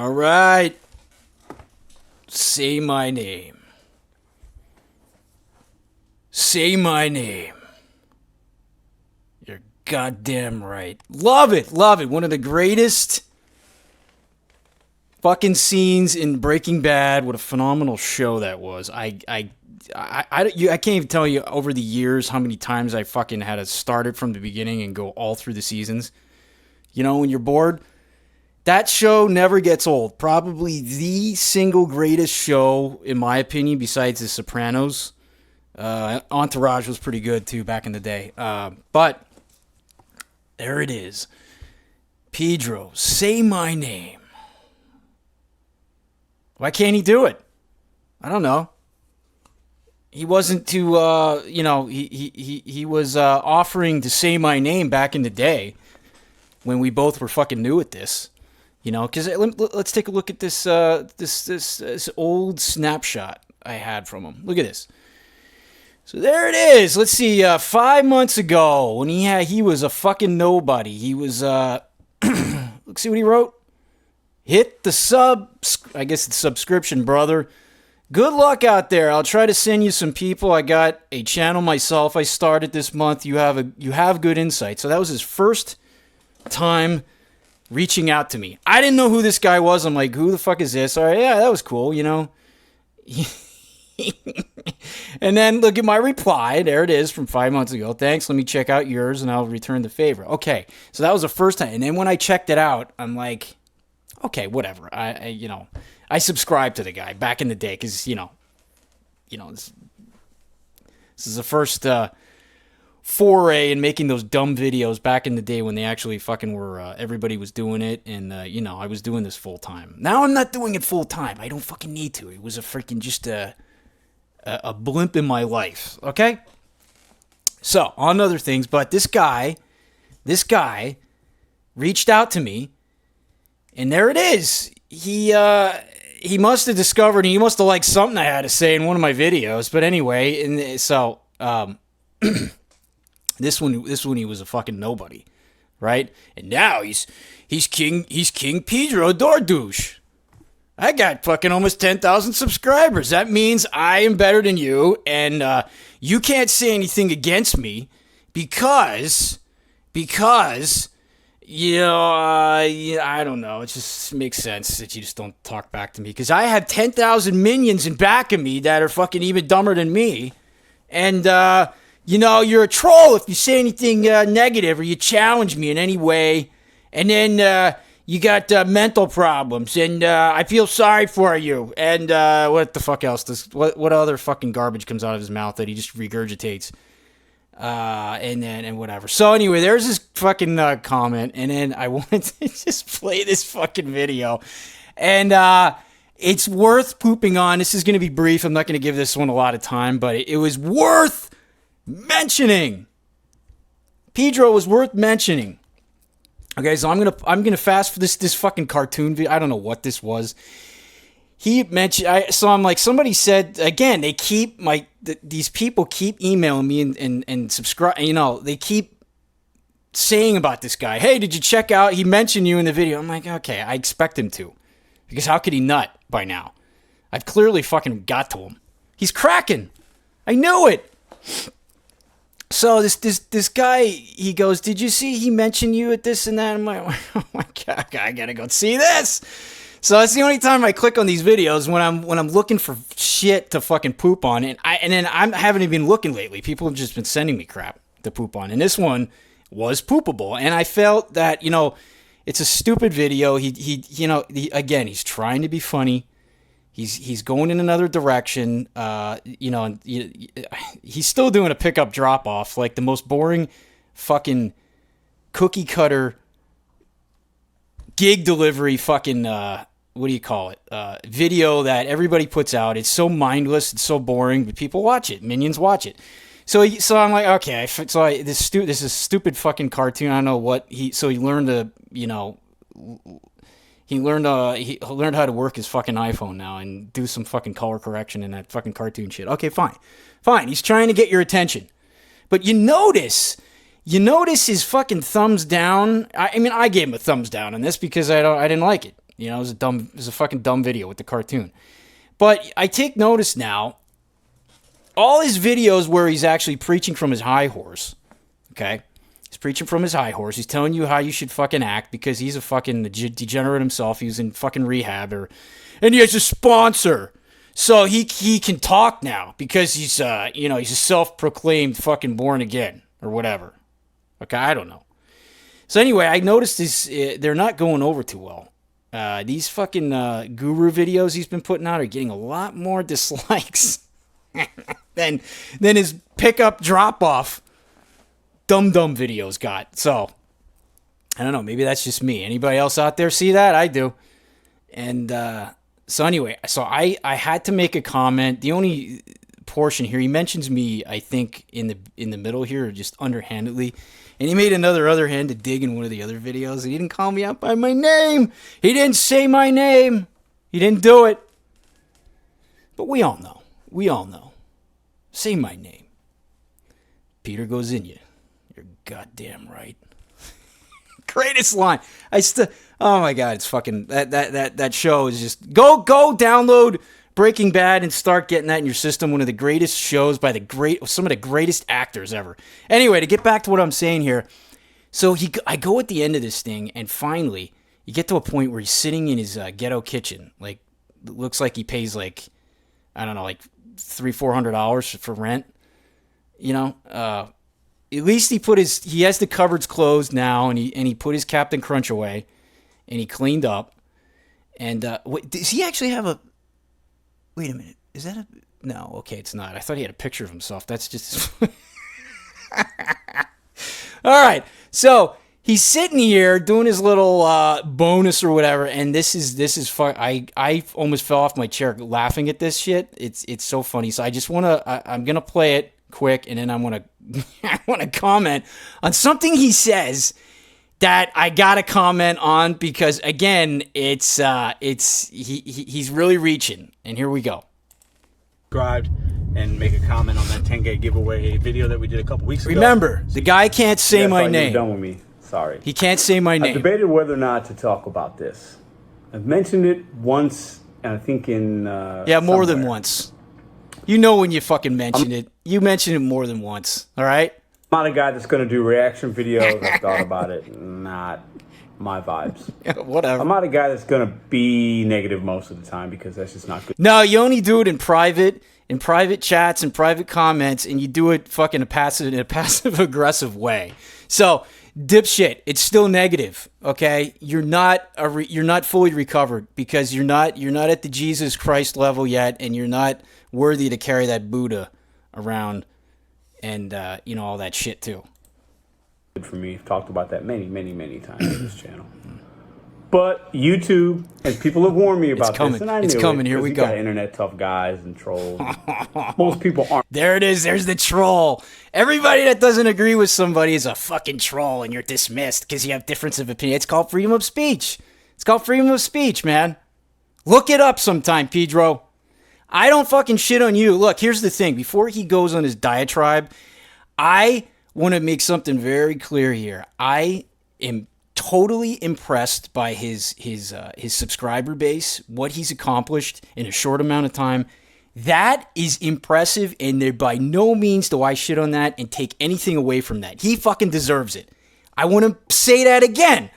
All right. Say my name. Say my name. You're goddamn right. Love it. Love it. One of the greatest fucking scenes in Breaking Bad. What a phenomenal show that was. I can't even tell you over the years how many times I fucking had to start it from the beginning and go all through the seasons. You know, when you're bored, that show never gets old. Probably the single greatest show, in my opinion, besides The Sopranos. Entourage was pretty good, too, back in the day. But there it is. Pedro, say my name. Why can't he do it? I don't know. He wasn't too, he was offering to say my name back in the day when we both were fucking new at this. You know, because let's take a look at this old snapshot I had from him. Look at this. So there it is. Let's see. 5 months ago, when he was a fucking nobody. He was. Let's see what he wrote. Hit the I guess it's subscription, brother. Good luck out there. I'll try to send you some people. I got a channel myself. I started this month. You have good insight. So that was his first time reaching out to me. I didn't know who this guy was. I'm like, who the fuck is this? All right, yeah, that was cool, you know. And then look at my reply. There it is from 5 months ago. Thanks. Let me check out yours and I'll return the favor. Okay, so that was the first time. And then when I checked it out, I'm like, okay, whatever. I subscribed to the guy back in the day because this is the first foray in making those dumb videos back in the day when they actually fucking were, everybody was doing it, and, I was doing this full time. Now I'm not doing it full time. I don't fucking need to. It was a freaking just a blimp in my life, okay? So, on other things, but this guy reached out to me, and there it is. He must have discovered, he must have liked something I had to say in one of my videos, but anyway, and so, This one he was a fucking nobody, right? And now he's King Pedro Doordash. I got fucking almost 10,000 subscribers. That means I am better than you, and you can't say anything against me because I don't know. It just makes sense that you just don't talk back to me because I have 10,000 minions in back of me that are fucking even dumber than me, and you're a troll if you say anything negative or you challenge me in any way. And then you got mental problems. And I feel sorry for you. And what the fuck else? What other fucking garbage comes out of his mouth that he just regurgitates? And whatever. So anyway, there's this fucking comment. And then I wanted to just play this fucking video. And it's worth pooping on. This is going to be brief. I'm not going to give this one a lot of time. But it was worth mentioning. Pedro was worth mentioning. Okay, so I'm gonna fast for this fucking cartoon video. I don't know what this was. He mentioned. So I'm like, somebody said again. They keep these people keep emailing me and subscribe. You know, they keep saying about this guy. Hey, did you check out? He mentioned you in the video. I'm like, okay, I expect him to, because how could he not by now? I've clearly fucking got to him. He's Crackin. I knew it. So this guy, he goes, did you see he mentioned you at this and that? I'm like, oh my God, I gotta go see this. So that's the only time I click on these videos when I'm looking for shit to fucking poop on, and then I haven't even been looking lately. People have just been sending me crap to poop on, and this one was poopable, and I felt that it's a stupid video. Again, he's trying to be funny. He's going in another direction, and he's still doing a pickup drop-off, like the most boring fucking cookie-cutter gig delivery fucking, what do you call it, video that everybody puts out. It's so mindless, it's so boring, but people watch it. Minions watch it. So I'm like, okay, this is stupid fucking cartoon. I don't know what he learned to, He learned how to work his fucking iPhone now and do some fucking color correction and that fucking cartoon shit. Okay, fine. He's trying to get your attention. But you notice his fucking thumbs down. I mean, I gave him a thumbs down on this because I didn't like it. You know, it was a fucking dumb video with the cartoon. But I take notice now, all his videos where he's actually preaching from his high horse, okay? He's preaching from his high horse. He's telling you how you should fucking act because he's a fucking degenerate himself. He was in fucking rehab, and he has a sponsor. So he can talk now because he's, he's a self-proclaimed fucking born again or whatever. Okay, I don't know. So anyway, I noticed they're not going over too well. These fucking guru videos he's been putting out are getting a lot more dislikes than his pickup drop-off dumb videos got. So, I don't know. Maybe that's just me. Anybody else out there see that? I do. And so anyway, so I had to make a comment. The only portion here, he mentions me, I think, in the middle here, just underhandedly. And he made another other-handed dig in one of the other videos. He didn't call me out by my name. He didn't say my name. He didn't do it. But we all know. We all know. Say my name. Peter GoesINya. You're goddamn right. Greatest line. Oh my God, it's fucking that show is just go download Breaking Bad and start getting that in your system. One of the greatest shows by some of the greatest actors ever. Anyway, to get back to what I'm saying here, so I go at the end of this thing, and finally you get to a point where he's sitting in his ghetto kitchen, like it looks like he pays like I don't know, like $300-400 for rent. You know, at least he has the cupboards closed now, and he put his Captain Crunch away, and he cleaned up. And does he actually have a? Wait a minute. Is that a? No, okay, it's not. I thought he had a picture of himself. That's just. All right, so he's sitting here doing his little bonus or whatever, and this is fun. I almost fell off my chair laughing at this shit. It's so funny. So I just I'm gonna play it quick, and then I want to comment on something he says that I gotta comment on because again, he's really reaching, and here we go. Subscribed and make a comment on that 10K giveaway video that we did a couple weeks ago. Remember, the guy can't say my name. You're done with me. Sorry. He can't say my name. I debated whether or not to talk about this. I've mentioned it once, and I think in more than once. You know when you fucking mentioned it. You mentioned it more than once. All right. I'm not a guy that's going to do reaction videos. I've thought about it. Not my vibes. Whatever. I'm not a guy that's going to be negative most of the time because that's just not good. No, you only do it in private chats and private comments, and you do it fucking in a passive aggressive way. So, dipshit, it's still negative. Okay, you're not fully recovered because you're not at the Jesus Christ level yet, and you're not worthy to carry that Buddha around. And, all that shit, too. For me, I've talked about that many times on this channel. But YouTube, and people have warned me about this, and I knew it's coming. Here we go. Got internet tough guys and trolls. Most people aren't. There it is. There's the troll. Everybody that doesn't agree with somebody is a fucking troll, and you're dismissed because you have difference of opinion. It's called freedom of speech. It's called freedom of speech, man. Look it up sometime, Pidro. I don't fucking shit on you. Look, here's the thing. Before he goes on his diatribe, I want to make something very clear here. I am totally impressed by his subscriber base, what he's accomplished in a short amount of time. That is impressive, and there by no means do I shit on that and take anything away from that. He fucking deserves it. I want to say that again.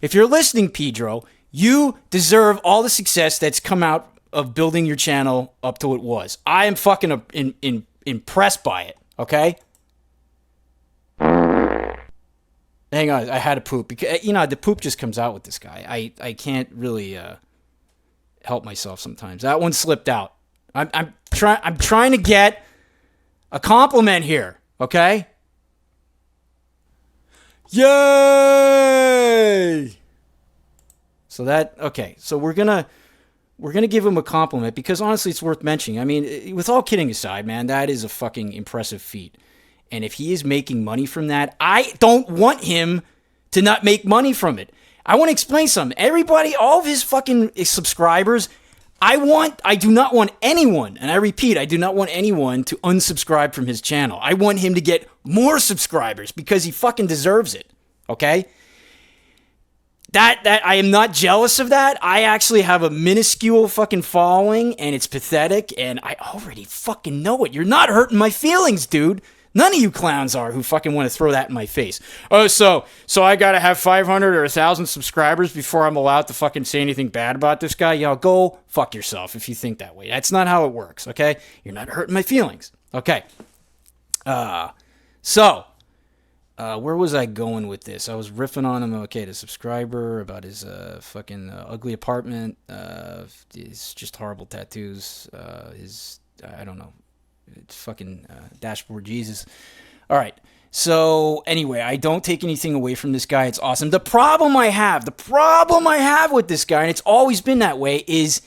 If you're listening, Pedro, you deserve all the success that's come out of building your channel up to what it was. I am fucking impressed by it, okay? Hang on, I had to poop. Because, the poop just comes out with this guy. I can't really help myself sometimes. That one slipped out. I'm trying to get a compliment here, okay? Yay! So we're gonna give him a compliment because honestly, it's worth mentioning. I mean, with all kidding aside, man, that is a fucking impressive feat. And if he is making money from that, I don't want him to not make money from it. I want to explain something. Everybody, all of his fucking subscribers, I do not want anyone, and I repeat, I do not want anyone to unsubscribe from his channel. I want him to get more subscribers because he fucking deserves it. Okay? that I am not jealous of that. I actually have a minuscule fucking following, and it's pathetic, and I already fucking know it. You're not hurting my feelings, dude. None of you clowns are who fucking want to throw that in my face. Oh, so I gotta have 500 or 1,000 subscribers before I'm allowed to fucking say anything bad about this guy? Yo, go fuck yourself if you think that way. That's not how it works, okay? You're not hurting my feelings. Okay. Where was I going with this? I was riffing on him, okay, the subscriber, about his fucking ugly apartment, his just horrible tattoos, I don't know, it's fucking dashboard Jesus. All right, so anyway, I don't take anything away from this guy. It's awesome. The problem I have with this guy, and it's always been that way, is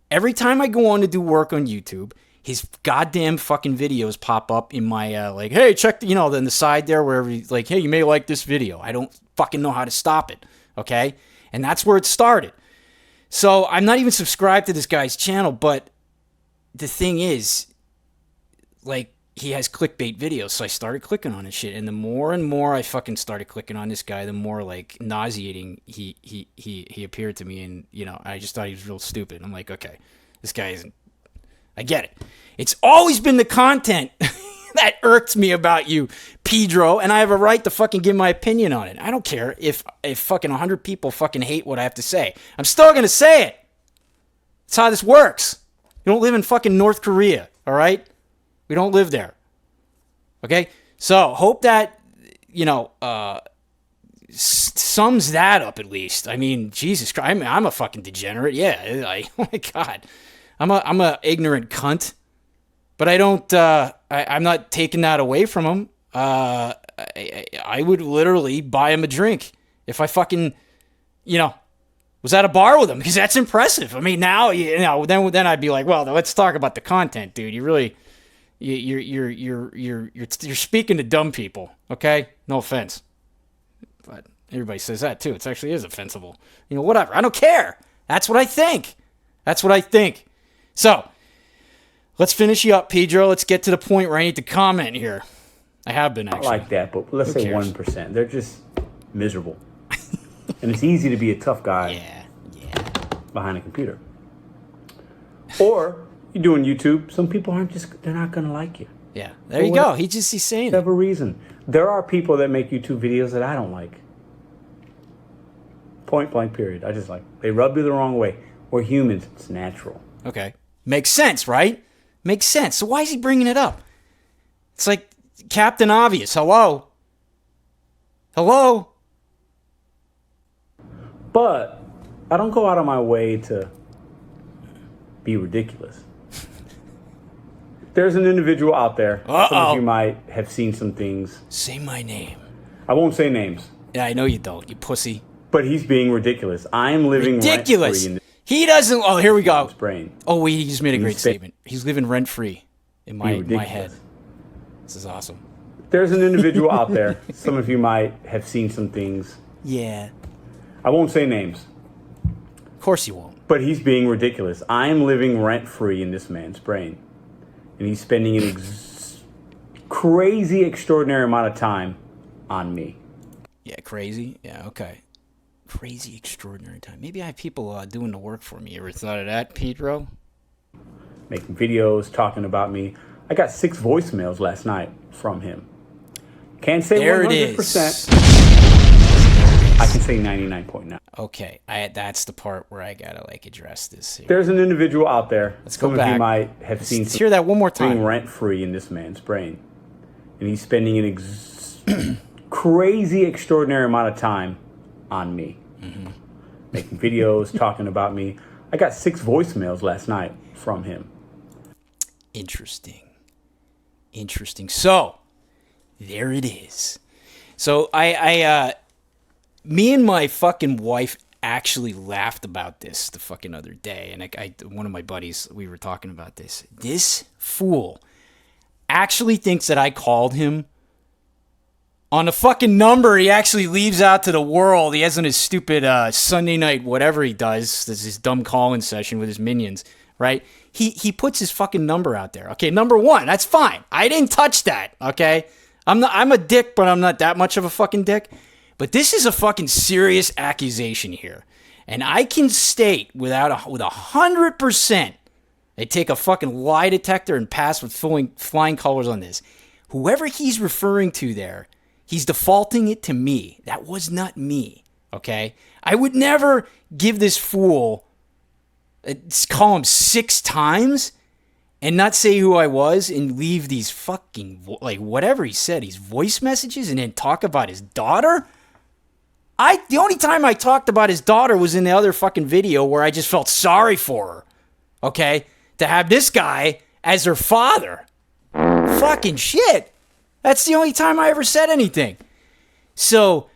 every time I go on to do work on YouTube, his goddamn fucking videos pop up in my, like, hey, check, in the side there, wherever, like, hey, you may like this video. I don't fucking know how to stop it, okay? And that's where it started. So I'm not even subscribed to this guy's channel, but the thing is, like, he has clickbait videos, so I started clicking on his shit, and the more and more I fucking started clicking on this guy, the more, like, nauseating he appeared to me, and, I just thought he was real stupid. I'm like, okay, this guy isn't, I get it. It's always been the content that irked me about you, Pedro, and I have a right to fucking give my opinion on it. I don't care if fucking 100 people fucking hate what I have to say. I'm still going to say it. That's how this works. You don't live in fucking North Korea, all right? We don't live there. Okay? So, hope that, sums that up at least. I mean, Jesus Christ, I'm a fucking degenerate. Yeah, oh my God. I'm a ignorant cunt, but I don't. I'm not taking that away from him. I would literally buy him a drink if I fucking, was at a bar with him, because that's impressive. I mean, now then I'd be like, well, let's talk about the content, dude. You really, you're speaking to dumb people. Okay, no offense, but everybody says that too. It actually is offensive. Whatever. I don't care. That's what I think. So, let's finish you up, Pedro. Let's get to the point where I need to comment here. I have been, actually. I like that, but let's say 1%. They're just miserable. And it's easy to be a tough guy behind a computer. Or, you're doing YouTube, some people they're not going to like you. Yeah, there you go. He's saying it. Whatever reason. There are people that make YouTube videos that I don't like. Point blank, period. I just they rub you the wrong way. We're humans. It's natural. Okay. Makes sense, right? Makes sense. So why is he bringing it up? It's like Captain Obvious. Hello? But I don't go out of my way to be ridiculous. There's an individual out there. Some of you might have seen some things. Say my name. I won't say names. Yeah, I know you don't, you pussy. But he's being ridiculous. I'm living ridiculous. Rent-free He doesn't. Oh, here we go. Brain. Oh, he just made a great statement. He's living rent free in my head. This is awesome. There's an individual out there. Some of you might have seen some things. Yeah. I won't say names. Of course you won't. But he's being ridiculous. I'm living rent free in this man's brain, and he's spending an crazy, extraordinary amount of time on me. Yeah, crazy. Yeah, okay. Crazy, extraordinary time. Maybe I have people doing the work for me. You ever thought of that, Pedro? Making videos, talking about me. I got 6 voicemails last night from him. Can't say there 100%. It is. I can say 99.9. Okay, that's the part where I gotta address this here. There's an individual out there. Let's go back. Some of you might have seen. Let's hear that one more time. Rent free in this man's brain, and he's spending an crazy, extraordinary amount of time on me, making videos, talking about me. I got 6 voicemails last night from him. Interesting. So, there it is. So me and my fucking wife actually laughed about this the fucking other day, and one of my buddies, we were talking about this. This fool actually thinks that I called him on a fucking number he actually leaves out to the world. He has on his stupid Sunday night, whatever he does. There's this dumb call-in session with his minions, right? He puts his fucking number out there. Okay, number one, that's fine. I didn't touch that, okay? I'm a dick, but I'm not that much of a fucking dick. But this is a fucking serious accusation here. And I can state with 100%, I take a fucking lie detector and pass with flying colors on this. Whoever he's referring to there, he's defaulting it to me. That was not me, okay? I would never give this fool, call him 6 times and not say who I was and leave these fucking, like whatever he said, these voice messages and then talk about his daughter. The only time I talked about his daughter was in the other fucking video where I just felt sorry for her, okay? To have this guy as her father. Fucking shit. That's the only time I ever said anything. So,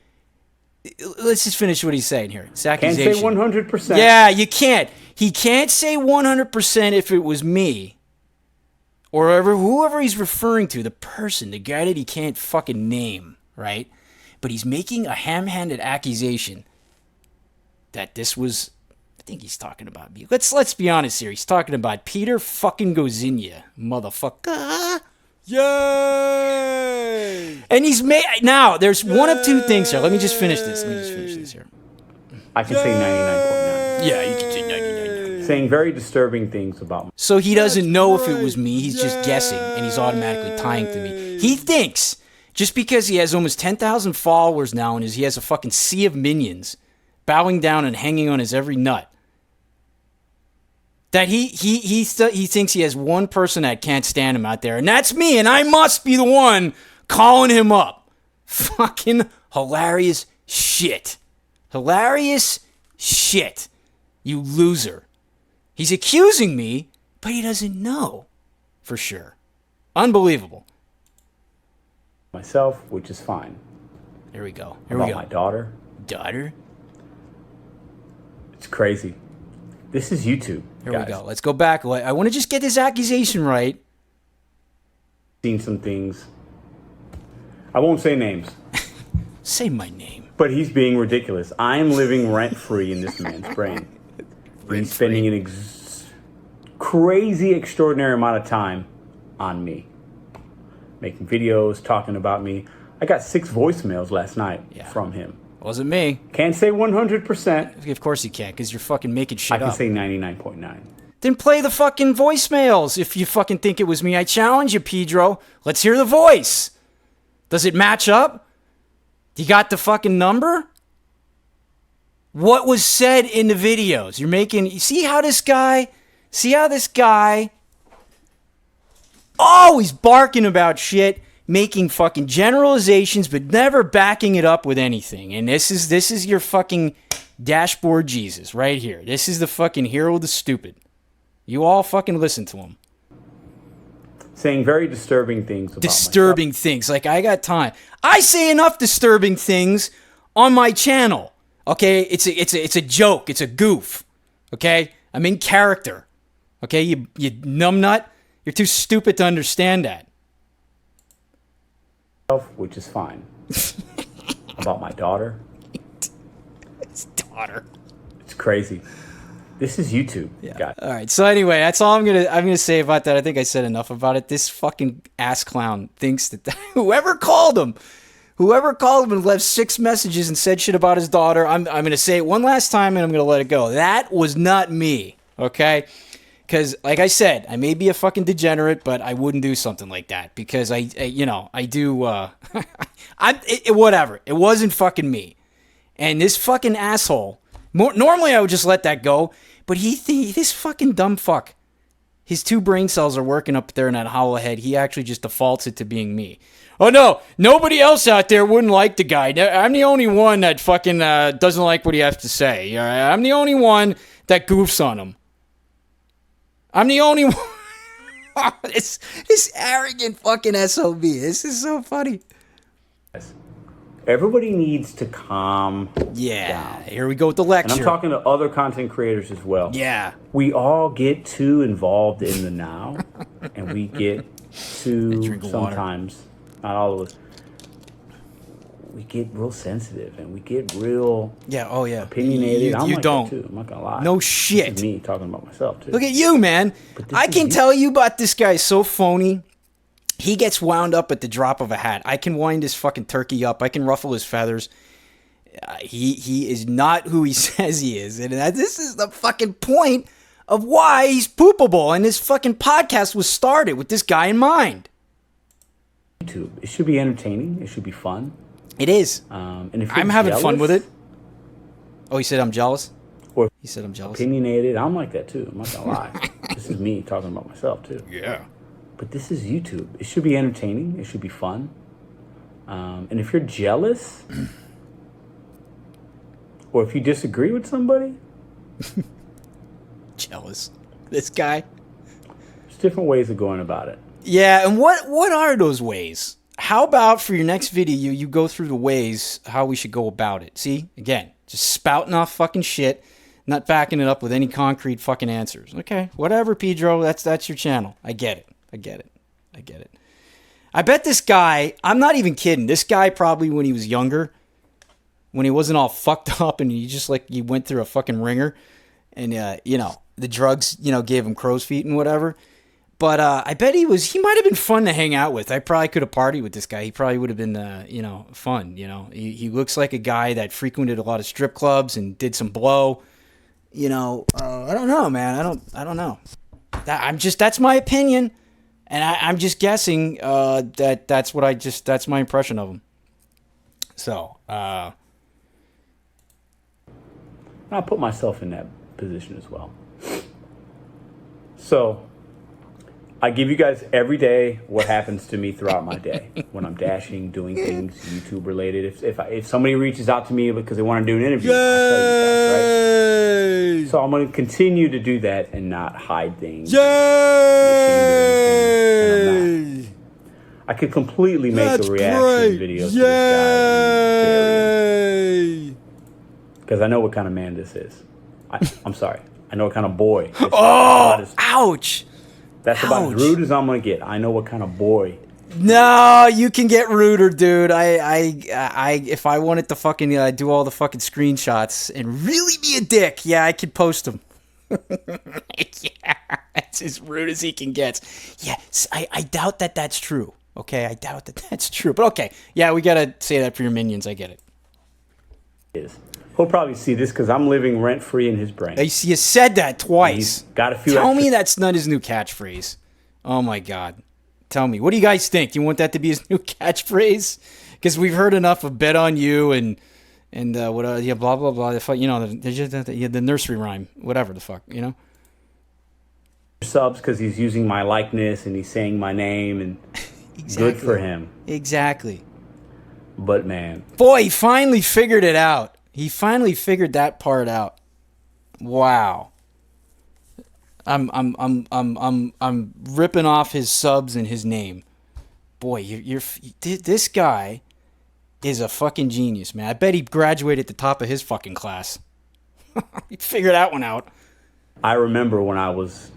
let's just finish what he's saying here. It's accusation. Can't say 100%. Yeah, you can't. He can't say 100% if it was me. Or whoever he's referring to, the person, the guy that he can't fucking name, right? But he's making a ham-handed accusation that this was... I think he's talking about me. Let's be honest here. He's talking about Peter fucking GoesINya, motherfucker. Yay! And he's made... Now, there's one of two things here. Let me just finish this. Here. I can say 99.9. Yeah, you can say 99. Saying very disturbing things about me. So he doesn't know if it was me. He's just guessing, and he's automatically tying to me. He thinks, just because he has almost 10,000 followers now and he has a fucking sea of minions bowing down and hanging on his every nut, that he thinks he has one person that can't stand him out there, and that's me, and I must be the one calling him up. Fucking hilarious shit. Hilarious shit. You loser. He's accusing me, but he doesn't know for sure. Unbelievable. Myself, which is fine. Here we go. About my daughter. Daughter? It's crazy. This is YouTube. Here guys. we go. Let's go back. I want to just get this accusation right. Seen some things. I won't say names. Say my name. But he's being ridiculous. I'm living rent-free in this man's brain. He's spending an crazy, extraordinary amount of time on me. Making videos, talking about me. I got 6 voicemails last night from him. Wasn't me. Can't say 100%. Of course you can't, because you're fucking making shit up. I can up. say 99.9. Then play the fucking voicemails if you fucking think it was me. I challenge you, Pidro. Let's hear the voice. Does it match up? You got the fucking number? What was said in the videos? You're making... See how this guy... always barking about shit, making fucking generalizations, but never backing it up with anything. And this is your fucking dashboard Jesus right here. This is the fucking hero of the stupid. You all fucking listen to him. Saying very disturbing things about disturbing myself. Things. Like, I got time. I say enough disturbing things on my channel. Okay? It's a joke. It's a goof. Okay? I'm in character. Okay? You numbnut. You're too stupid to understand that. Which is fine. About my daughter. His daughter. It's crazy. This is YouTube, guys. All right. So anyway, that's all I'm gonna say about that. I think I said enough about it. This fucking ass clown thinks that whoever called him and left 6 messages and said shit about his daughter. I'm gonna say it one last time and I'm gonna let it go. That was not me. Okay. Because, like I said, I may be a fucking degenerate, but I wouldn't do something like that. Because I do, whatever. It wasn't fucking me. And this fucking asshole, normally I would just let that go, but this fucking dumb fuck, his 2 brain cells are working up there in that hollow head. He actually just defaults it to being me. Oh no, nobody else out there wouldn't like the guy. I'm the only one that fucking doesn't like what he has to say. I'm the only one that goofs on him. I'm the only one. this arrogant fucking SOB. This is so funny. Everybody needs to calm down. Here we go with the lecture. And I'm talking to other content creators as well. Yeah. We all get too involved in the now. And we get too, sometimes, not all of us, we get real sensitive and we get real opinionated. You don't. Too. I'm not gonna lie. No shit. This is me talking about myself too. Look at you, man. I can tell you about this guy so phony. He gets wound up at the drop of a hat. I can wind his fucking turkey up. I can ruffle his feathers. He is not who he says he is. And this is the fucking point of why he's poopable. And this fucking podcast was started with this guy in mind. YouTube. It should be entertaining. It should be fun. It is. And if you're I'm having fun jealous, with it. Oh, he said I'm jealous? Or He said I'm jealous. opinionated. I'm like that too. I'm not gonna lie. This is me talking about myself too. Yeah. But this is YouTube. It should be entertaining. It should be fun. And if you're jealous, or if you disagree with somebody, Jealous. This guy. there's different ways of going about it. Yeah, and what are those ways? How about for your next video, you go through the ways how we should go about it? See, again, just spouting off fucking shit, not backing it up with any concrete fucking answers. Okay, whatever, Pedro, that's your channel. I get it. I get it. I bet this guy, I'm not even kidding, this guy probably when he was younger, when he wasn't all fucked up and he went through a fucking ringer and, the drugs, gave him crow's feet and whatever. But I bet he might have been fun to hang out with. I probably could have partied with this guy. He probably would have been, fun. He looks like a guy that frequented a lot of strip clubs and did some blow. I don't know, man. I don't know. That's my opinion, and I'm just guessing that's my impression of him. So I'll put myself in that position as well. So I give you guys every day what happens to me throughout my day when I'm dashing, doing things YouTube related. If somebody reaches out to me because they want to do an interview, I tell you guys, right? So I'm going to continue to do that and not hide things. Yay! I could completely make That's a reaction great. video to Yay! this guy because I know what kind of man this is. I'm sorry. I know what kind of boy. Ouch! That's about as rude as I'm gonna get. I know what kind of boy. No, you can get ruder, dude. If I wanted to fucking do all the fucking screenshots and really be a dick, yeah, I could post them. Yeah, that's as rude as he can get. Yeah, I doubt that's true. Okay, I doubt that's true. But okay, yeah, we gotta say that for your minions. I get it. He'll probably see this because I'm living rent free in his brain. You said that twice. He's got a few. Tell me that's not his new catchphrase. Oh my god. Tell me. What do you guys think? Do you want that to be his new catchphrase? Because we've heard enough of bet on you and blah blah blah. The nursery rhyme, whatever the fuck, subs because he's using my likeness and he's saying my name and Exactly. good for him. Exactly. But man, boy, he finally figured it out. He finally figured that part out. Wow. I'm ripping off his subs and his name. Boy, this guy is a fucking genius, man. I bet he graduated at the top of his fucking class. He figured that one out. I remember when I was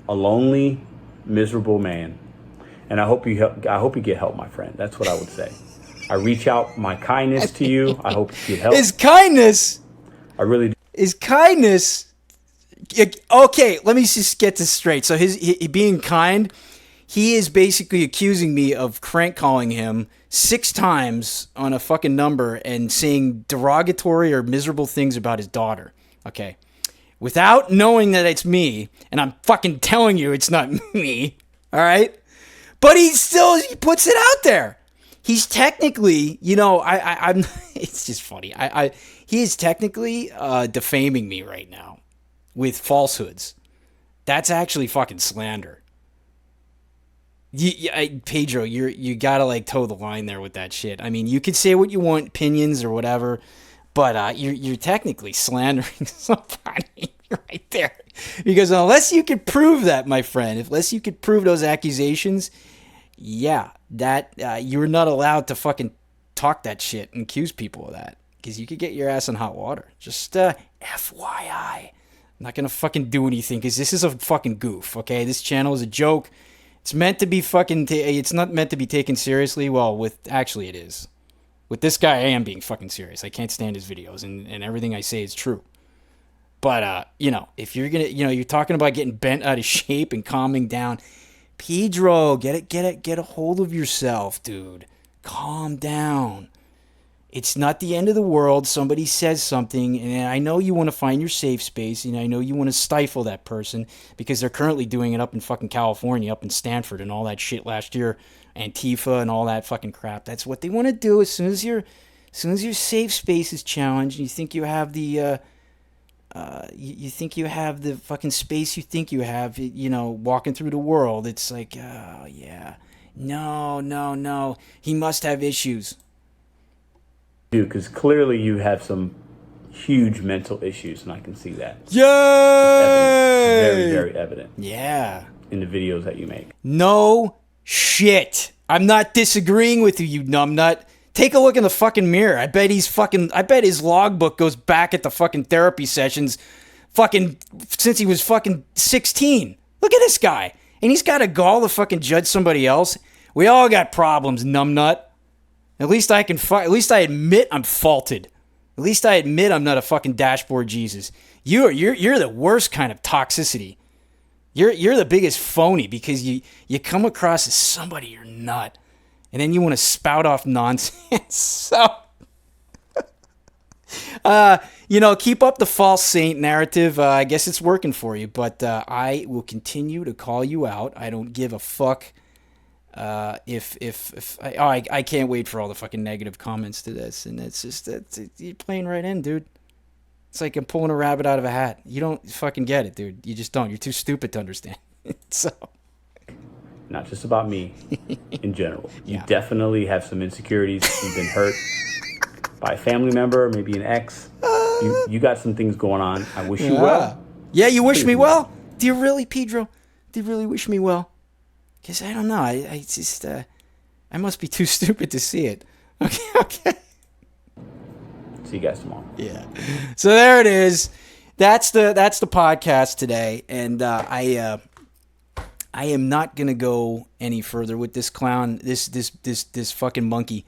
a lonely, miserable man, and I hope you get help, my friend. That's what I would say. I reach out my kindness to you. I hope you get help. His kindness. I really do. His kindness. Okay, let me just get this straight. So he being kind, he is basically accusing me of crank calling him 6 times on a fucking number and saying derogatory or miserable things about his daughter. Okay. Without knowing that it's me, and I'm fucking telling you it's not me. All right? But he puts it out there. He's technically, I'm. It's just funny. He is technically defaming me right now with falsehoods. That's actually fucking slander. Pedro, you gotta toe the line there with that shit. I mean, you could say what you want, opinions or whatever, but you're technically slandering somebody right there. Because unless you could prove that, my friend, unless you could prove those accusations. Yeah, that you're not allowed to fucking talk that shit and accuse people of that because you could get your ass in hot water. Just FYI. I'm not going to fucking do anything because this is a fucking goof, okay? This channel is a joke. It's meant to be fucking... it's not meant to be taken seriously. Well, actually it is. With this guy, I am being fucking serious. I can't stand his videos and everything I say is true. But, if you're going to... you're talking about getting bent out of shape and calming down... Pedro, get a hold of yourself, dude. Calm down. It's not the end of the world. Somebody says something, and I know you want to find your safe space, and I know you want to stifle that person because they're currently doing it up in fucking California, up in Stanford, and all that shit last year, Antifa and all that fucking crap. That's what they want to do. As soon as your safe space is challenged, and you think you have the you think you have the fucking space you think you have, walking through the world. It's like, oh yeah, no, he must have issues. Dude, because clearly you have some huge mental issues, and I can see that. Yay! Very, very evident. Yeah. In the videos that you make. No shit. I'm not disagreeing with you, you numbnut. Take a look in the fucking mirror. I bet his logbook goes back at the fucking therapy sessions fucking since he was fucking 16. Look at this guy. And he's got a gall to fucking judge somebody else. We all got problems, numbnut. At least I admit I'm faulted. At least I admit I'm not a fucking dashboard Jesus. You're the worst kind of toxicity. You're the biggest phony because you come across as somebody you're not. And then you want to spout off nonsense. So keep up the false saint narrative. I guess it's working for you, but I will continue to call you out. I don't give a fuck. I can't wait for all the fucking negative comments to this, and it's just you're playing right in, dude. It's like I'm pulling a rabbit out of a hat. You don't fucking get it, dude. You just don't. You're too stupid to understand. So, not just about me, in general. Yeah. You definitely have some insecurities. You've been hurt by a family member, maybe an ex. You got some things going on. I wish you well. Yeah, you wish me well. Do you really, Pedro? Do you really wish me well? Because I don't know. I just I must be too stupid to see it. Okay. See you guys tomorrow. Yeah. So there it is. That's the podcast today, and I am not gonna go any further with this clown, this fucking monkey.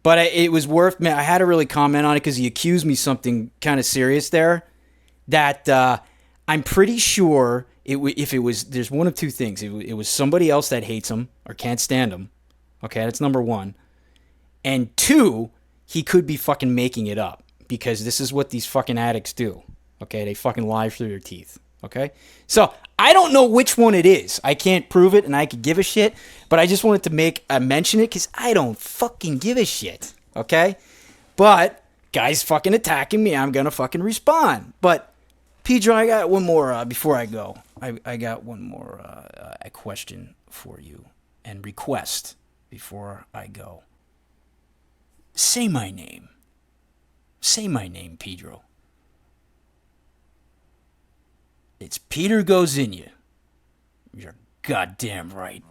But it was worth. Man, I had to really comment on it because he accused me something kind of serious there. That I'm pretty sure. There's one of two things. It was somebody else that hates him or can't stand him. Okay, that's number one. And two, he could be fucking making it up because this is what these fucking addicts do. Okay, they fucking lie through their teeth. Okay, so I don't know which one it is. I can't prove it, and I could give a shit. But I just wanted to mention it because I don't fucking give a shit. Okay, but guys fucking attacking me, I'm gonna fucking respond. But Pedro, I got one more before I go. I got one more a question for you and request before I go. Say my name. Say my name, Pedro. It's Peter GoesINya. You're goddamn right.